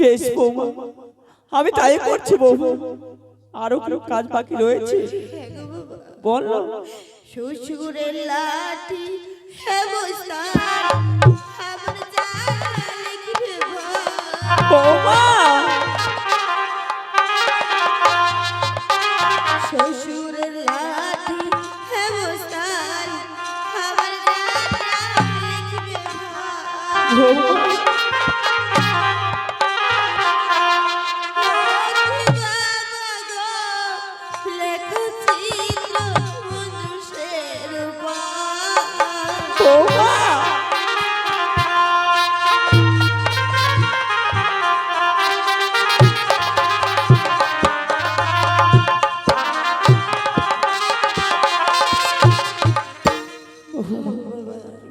বেশ বৌমা, আমি তাই করছি বৌমা। আরো কি কাজ বাকি রয়েছে বল। শ্বশুরের লাঠি বৌমা, শ্বশুরের লাঠি হেমস্তান আমার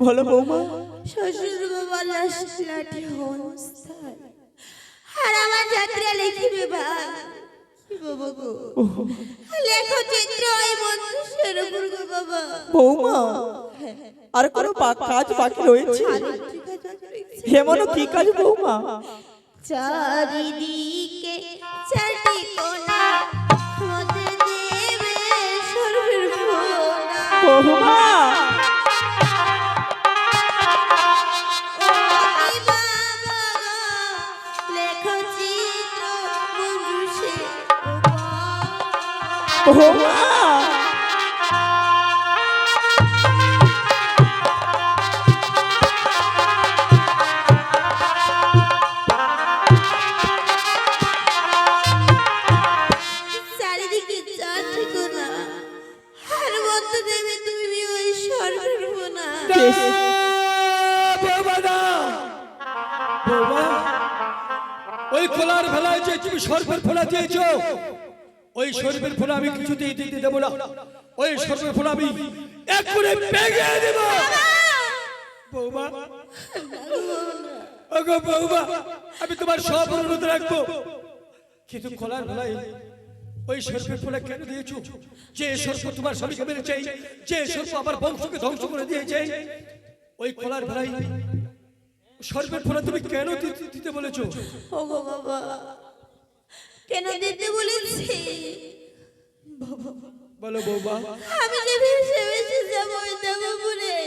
বলো বৌমা। শ্বশুর বাবা লাঠি হনস্থান আর আমার যাত্রা লিখিবে ভাই বাবা গো, লেখো চিত্র ওই মনুষ্যের উপর গো বাবা। বৌমা, আর কোনো কাজ বাকি রয়েছে? এমনও কি কাজ বৌমা? চারিদিকে চারটি কোণা মধ্যে দেবে সর্বের ফোনা। বৌমা, লেখো চিত্র মনুষ্যের বৌমা, চারিদিকে চারটি কোণা আর মধ্যে দেবে তুমি ওই সর্বের ফোনা। ওই খোলার ভেলায় যে তুমি সর্বের ফোলা দিয়েছো, ওই সর্বের ফোলা আমি কিছুতেই দিতে দেবো না। ওই সর্বের ফোলা আমি এক করে ভেঙে দেব। বৌমা, ওগো বৌমা, আমি তোমার সব অনুরোধ রাখবো, কিন্তু খোলার ভেলায় ওই সর্বের ফোলা কেন দিয়েছো? যে সর্প তোমার স্বামীকে মেরেছে, যে সর্প আমার বংশকে ধ্বংস করে দিয়েছে, ওই খোলার ভেলায় সর্বের ফোলা তুমি কেন দিতে বলেছো? ওগো বাবা, কেন দিতে বলেছি? বলো বৌমা। আমি যে ভেসে ভেসে যাবো ওই দেবপুরে,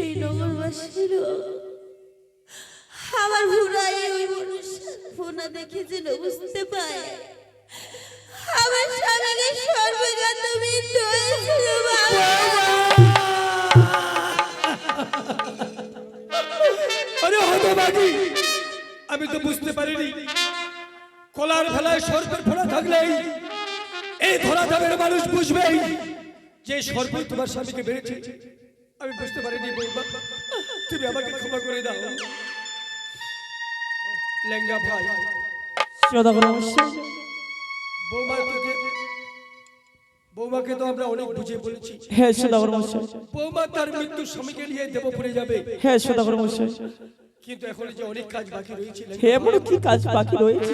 এই নগরবাসীর আমার ভুরাই ওই মনুষ্যের ফোনা দেখে যেন বুঝতে পায় আমার স্বামীকে সর্বগাত মৃত্যু হয়েছিল। বাবা, আমি তো বুঝতে পারিনি কলার ভেলায় সর্পের ফোড়া থাকলেই এই ধরা ধামের মানুষ বুঝবেই যে সর্প তোমার স্বামীকে বেড়েছে। আমি বুঝতে পারিনি বৌমা, তুমি আমাকে ক্ষমা করে দাও। লেঙ্গা ভাই, বৌমাকে তো আমরা অনেক বুঝিয়ে বলেছি। হ্যাঁ সদাগর মশাই। বৌমা তার মৃত্যুর স্বামীকে নিয়ে দেবপুরে যাবে। হ্যাঁ সদাগর মশাই। কিন্তু এখন যে অনেক কাজ বাকি রয়েছে। এমন কি কাজ বাকি রয়েছে?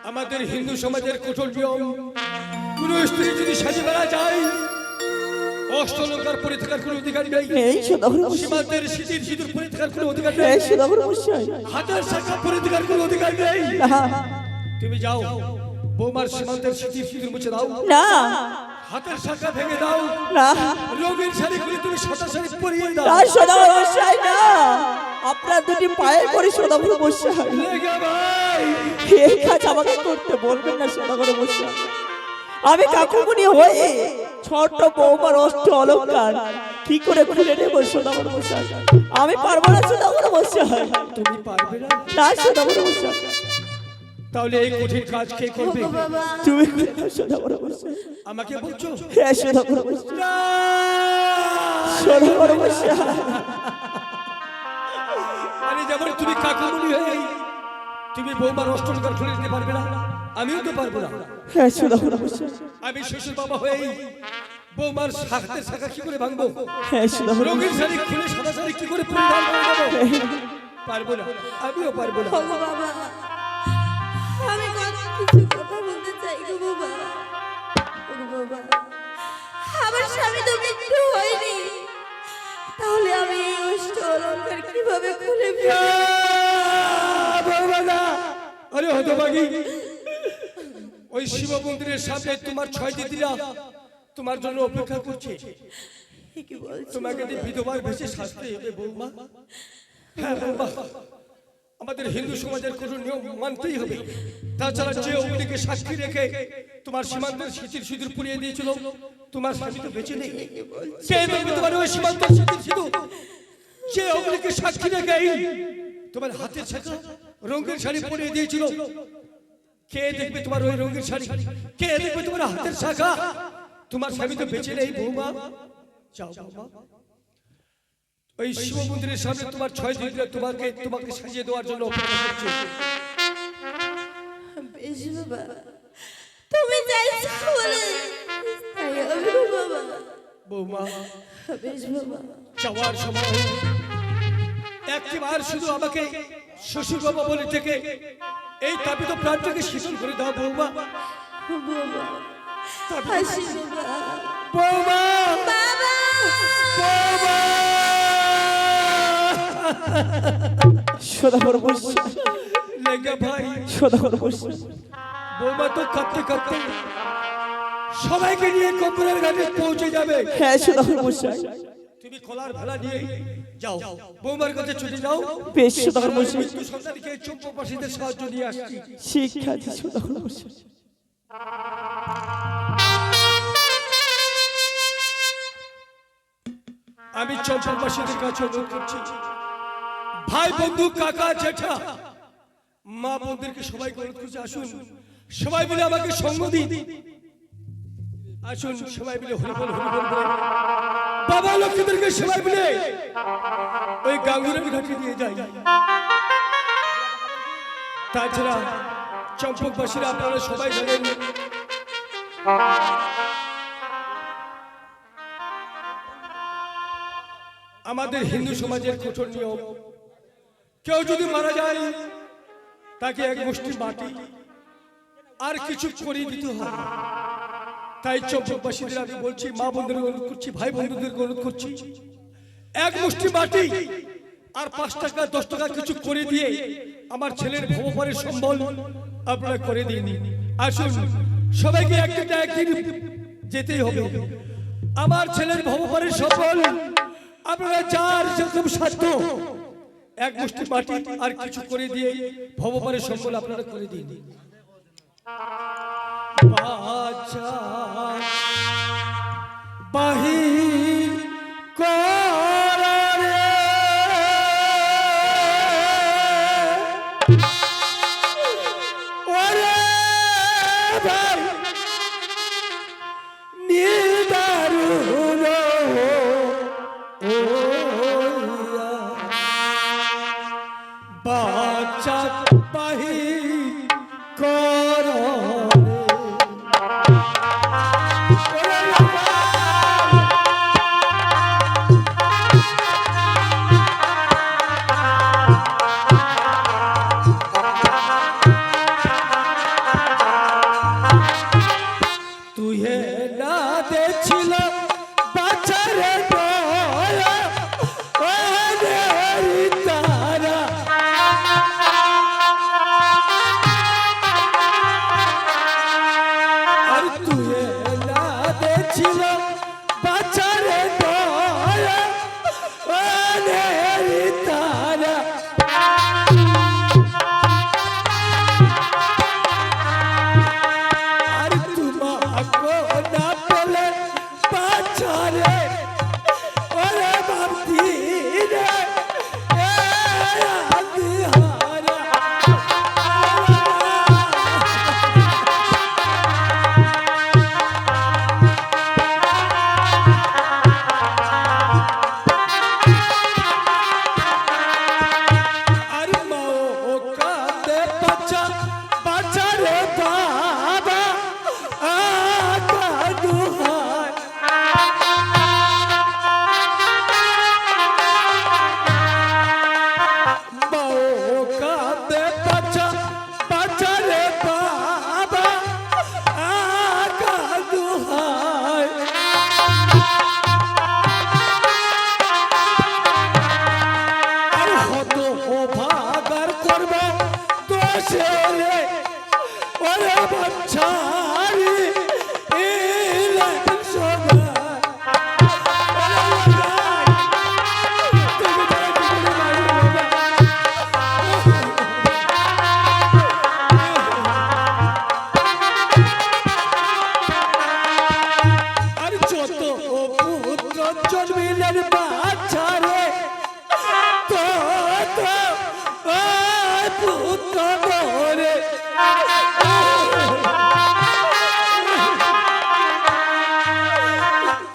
আমাদের হিন্দু সমাজের কঠোর নিয়ম, কোন স্ত্রী যদি সাজে বেড়া যায়, অষ্টলঙ্কার পরে থাকার কোনো অধিকার নেই। সীমান্তের সিঁদুর সিঁদুর পরে থাকার কোনো অধিকার নেই। হাতের শাখা পরে থাকার কোনো অধিকার নেই। তুমি যাও, বৌমার সীমান্তের সিঁদুর সিঁদুর মুছে দাও। না, হাতের শাখা ভেঙে দাও। না, রঙের শাড়ি খুলে তুমি সাদা শাড়ি পরিয়ে দাও। না সদাগর মশাই, না, আপনার দুটি পায়ে পড়ি সদাগর মশাই। এই কাজ আমাকে করতে বলবেন না সদাগর মশাই। আমি কাকুমনি হয়ে ছোট্ট বৌমার অষ্ট অলঙ্কার কি করে খুলে নেব সদাগর মশাই? আমি পারবো না সদাগর মশাই। তুমি পারবে না? না সদাগর মশাই। তাহলে এই কঠিন কাজ কে করবে? তুমি সদাগর মশাই। আমাকে বলছো? হ্যাঁ সদাগর মশাই। সদাগর মশাই, আরে যেমন তুমি কাকুমনি হয়ে তুমি বৌমার অষ্টলঙ্কার খুলে দিতে পারবে না, আমিও তো পারবো না। হ্যাঁ সদাগর মশাই, আমি শ্বশুর বাবা হয়েই বৌমার হাতের শাখা কি করে ভাঙবো? হ্যাঁ সদাগর রঙিন শাড়ি খুলে সাদা শাড়ি কি করে পরিধান করে দেবো? পারবো না, আমিও পারবো না। ওগো বাবা, আমি কত কিছু কথা বলতে চাই গো বাবা। ওগো বাবা, আমার স্বামী তো মৃত্যু হয়নি, তাহলে আমি এই অষ্ট অলঙ্কার কিভাবে খুলে ফেলবো? বৌমা না, আরে হতভাগী, ওই শিব মন্দিরের সামনে তোমার 6 দিদিরা তোমার জন্য অপেক্ষা করছে। কি বলছো? তোমাকে যে বিধবার ভেসে শাস্তি হবে বৌমা। হ্যাঁ বৌমা, আমাদের হিন্দু সমাজের কোনো নিয়ম মানতেই হবে। তাছাড়া যে অগ্নিকে সাক্ষী রেখে তোমার সীমান্তের সিঁথির সিঁদুর পুড়িয়ে দিয়েছিল, তোমার স্বামী তো বেঁচে নেই। কে দেখবে তোমার ওই সীমান্তের সিঁথির সিঁদুর? যে অগ্নিকে সাক্ষী রেখে তোমার হাতের শাখা রঙের শাড়ি পরিয়ে দিয়েছিল, কে দেখবে তোমার ওই রঙের শাড়ি? কে দেখবে তোমার হাতের শাখা? তোমার স্বামী তো বেঁচে নেই বৌমা। যাও বাবা, ওই শিব মন্দিরের সামনে তোমার 6 দিদিরা তোমাকে সাজিয়ে দেওয়ার জন্য অপেক্ষা করছে। বেশ বাবা, তুমি চাইছো বলে তাই হবে গো বাবা। বৌমা, বেশ বাবা, যাওয়ার সময় একবার শুধু আমাকে শ্বশুর বাবা বলে থেকে এই তাপিত প্রাণটাকে শীতল করে দাও বৌমা। বাবা হাসি বাবা। বৌমা, বাবা বৌমা, সদাগর মশাই, লেঙ্গা ভাই, সদাগর মশাই, বৌমা তো কাঁদতে কাঁদতে সবাইকে নিয়ে কবরের ঘাটে পৌঁছে যাবে। হ্যাঁ সদাগর মশাই, তুমি কলার ভেলা নিয়ে যাও, বৌমার কাছে ছুটে যাও। বেশ সদাগর মশাই, মৃত্যু সন্তানকে চম্পকবাসীদের সাহায্য নিয়ে আসছি। শিক্ষা দি সদাগর মশাই। আমি চম্পকবাসীদের কাছে অনুরোধ করছি, ভাই বন্ধু কাকা জেঠা মা বোনদেরকে সবাইকে অনুরোধ করছি, আসুন সবাই মিলে আমাকে সঙ্গ দিন। আসুন সবাই মিলে হরিবল হরিবল বলে বাবা লক্ষ্মীদেরকে সবাই মিলে ওই গাঙ্গুরের ঘাটে নিয়ে যাই। তাছাড়া চম্পকবাসীরা আপনারা সবাই জানেন, আমাদের হিন্দু সমাজের কঠোর নিয়ম, কেউ যদি মারা যায় তাকে এক মুষ্টি মাটি আর কিছু করিয়ে দিতে হয়। তাই চম্পকবাসীদের আমি বলছি, মা বন্ধুদের অনুরোধ করছি, ভাই বন্ধুদের অনুরোধ করছি, এক মুষ্টি মাটি আর 5 টাকা 10 টাকা কিছু করে দিয়ে আমার ছেলের ভবপারের সম্বল আপনারা করে দিন। আসুন সবাইকে একদিন যেতেই হবে। আমার ছেলের ভবপারের সম্বল আপনারা যার যেরকম সাধ্য এক মুষ্টি মাটি আর কিছু করে দিয়ে ভবপারের সম্বল আপনারা করে দিন। বাচ্চা বাহির করে ওরে ভাই নিদারুণ বাচ্চা বাহির কর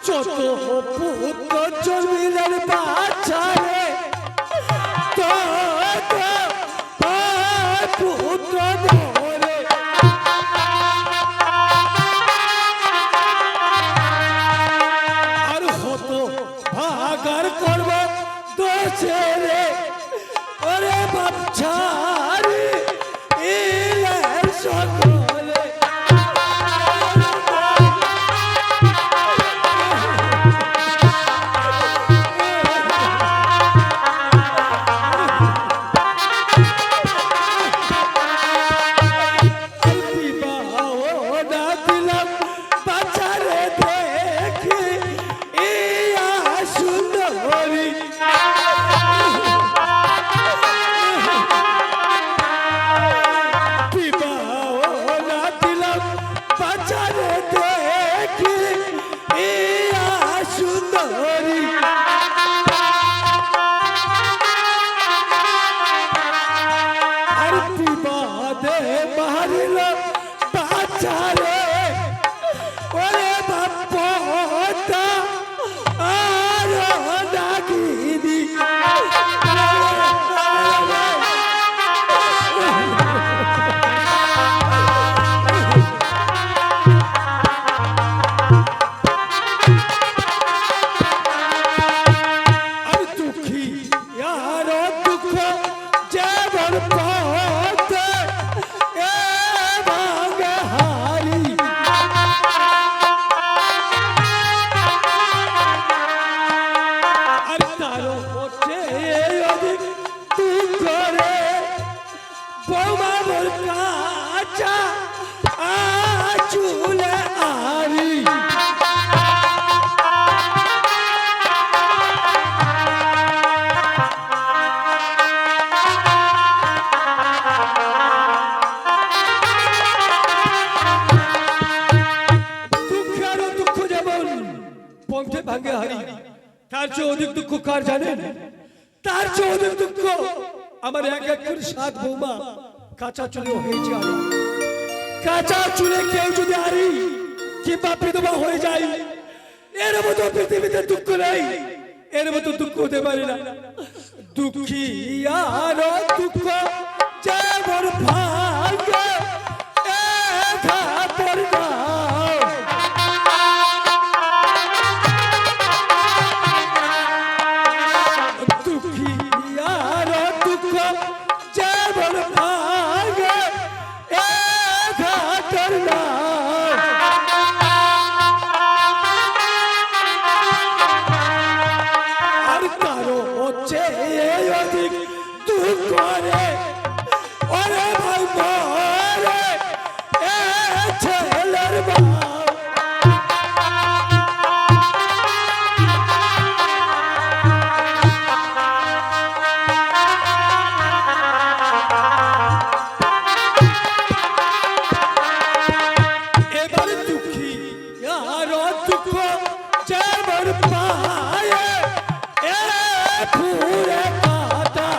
যত পুত্র জন্মিলেন বাচ্চারে তত পুত্র ধরে আর হতো ভাগার করব দোষে রে ওরে বাচ্চারে ইলের সকলে পথে ভাঙে হারি তার চেয়ে অধিক দুঃখ কার জানেন? তার চেয়ে অধিক দুঃখ আমার এক এক করে 7 বৌমা কাঁচা চুলে হয়েছে। আমি কাঁচা চুলে কেউ যদি হারি কিংবা বিধবা হয়ে যায়, এর মতো পৃথিবীতে দুঃখ নেই, এর মতো দুঃখ হতে পারে না। দুঃখী আর দুঃখ যেমন ভাগ্যে ঘাতের নাম, দুঃখী আর দুঃখ যেমন ভাগ্যে ঘাতের নাম। আর কারো হচ্ছে অধিক দুঃখ রে, ওরে ভাই মরে ছেলের বাপ। এবার দুঃখী আর দুঃখ যেমন পায় এ ফুরে কাটা,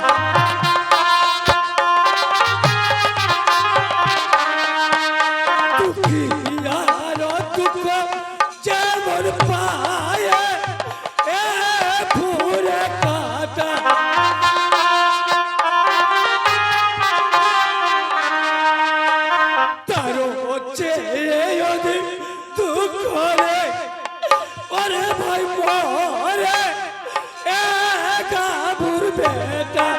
দুঃখী আর দুঃখ যেমন পায় এ ফুরে কাটা। তারও হচ্ছে অধিক দুঃখ রে, ওরে ভাই মরে গাভুর বেটা।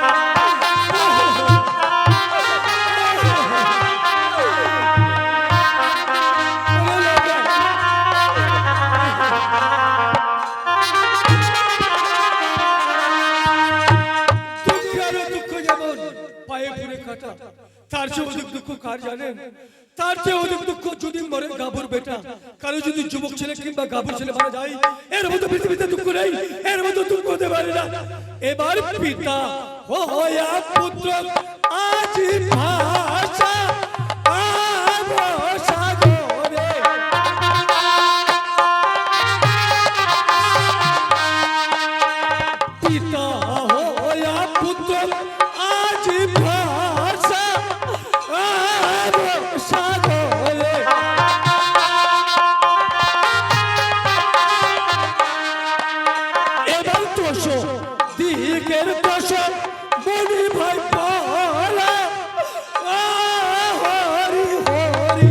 দুঃখের দুঃখ যেমন পায়ে পুরে কাটা, তার চেয়ে অধিক দুঃখ কার জানেন? তার চেয়ে অধিক দুঃখ যদি মরে গাভুর বেটা। কারো যদি যুবক ছেলে কিংবা গাভুর ছেলে মারা যায়, এর মতো পৃথিবীতে দুঃখ নেই, এর মতো দুঃখ হতে পারে না। এবার পিতা হইয়া পুত্র আজ ভাষা সাগরে, পিতা হইয়া পুত্র আজ ভাষা তোষ দিকের তোষ বলি ভাই পালা হরি হরি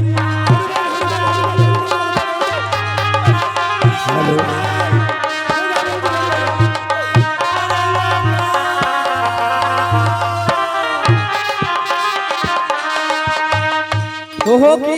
ওহো কি